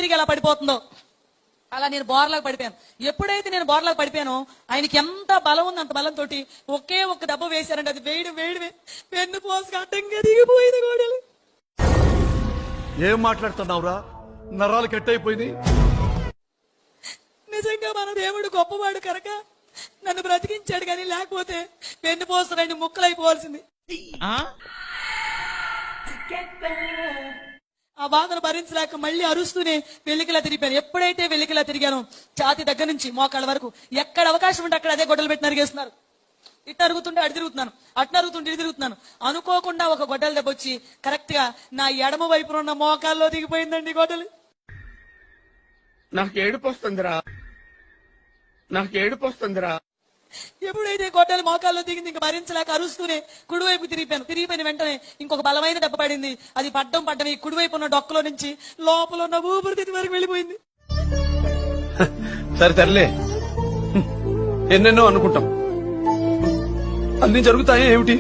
తిరిగి ఎలా పడిపోతుందో అలా నేను బోర్లాగా పడిపోయాను. ఎప్పుడైతే నేను బోర్లాగా పడిపోయానో ఆయనకి ఎంత బలం ఉంది, అంత బలంతో ఒకే ఒక్క దెబ్బ వేశారంటే అది వేడి పెన్ను పోసి అడ్డంగా దిగిపోయింది గోడలు. ఏం మాట్లాడుతున్నావురా? నరాలు కట్టయిపోయింది. నిజంగా మన దేవుడు గొప్పవాడు కనుక నన్ను బ్రతికించాడు, కానీ లేకపోతే పెన్ను పోస్తారండి ముక్కలైపోవాల్సింది. ఆ బాధను భరించలేక మళ్ళీ అరుస్తూనే వెల్లికిలా తిరిగిపోయాను. ఎప్పుడైతే వెల్లికిలా తిరిగానో ఛాతి దగ్గర నుంచి మోకాళ్ళ వరకు ఎక్కడ అవకాశం ఉంటే అక్కడ అదే గొడ్డలు పెట్టి నరిగేస్తున్నారు. ఇటు అరుగుతుంటే అటు తిరుగుతున్నాను, అటు అరుగుతుంటే ఇటు తిరుగుతున్నాను. అనుకోకుండా ఒక గొడ్డల దెబ్బ వచ్చి కరెక్ట్ గా నా ఎడమ వైపున ఉన్న మోకాల్లో దిగిపోయిందండి గొడ్డలు. నాకు ఏడుపు వస్తుందిరా. ఎప్పుడైతే గొడ్డలు మోకాల్లో దిగింది ఇంకా భరించలేక అరుస్తూనే కుడివైపు తిరిగిపోయిన వెంటనే ఇంకొక బలమైన దెబ్బ పడింది. అది పడ్డం ఈ కుడివైపు ఉన్న డొక్కలో నుంచి లోపల ఉన్న ఊపిరితిత్తుల వరకు వెళ్ళిపోయింది. సరే తరలే, ఎన్నెన్నో అనుకుంటాం, అన్ని జరుగుతాయా ఏమిటి?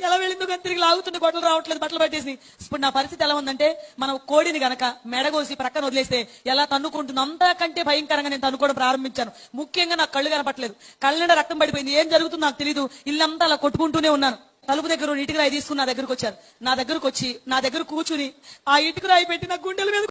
ఎలా వెళ్ళిందో కానీ తిరిగి లాగుతుంటే గొడ్డలు రావట్లేదు, బట్టలు పట్టేసి. ఇప్పుడు నా పరిస్థితి ఎలా ఉందంటే మనం కోడిని గనక మెడగోసి ప్రక్కన వదిలేస్తే ఎలా తన్నుకుంటుందో అంతకంటే భయంకరంగా నేను తన్నుకోవడం ప్రారంభించాను. ముఖ్యంగా నాకు కళ్ళు కనపట్లేదు, కళ్ళ నిండా రక్తం పడిపోయింది. ఏం జరుగుతుందో నాకు తెలియదు. ఇల్లంతా అలా కొట్టుకుంటూనే ఉన్నాను. తలుపు దగ్గర ఇటుక రాయి తీసుకుని నా దగ్గరకు వచ్చారు. నా దగ్గరకు వచ్చి నా దగ్గర కూర్చుని ఆ ఇటుక రాయి పెట్టి నా గుండెల మీద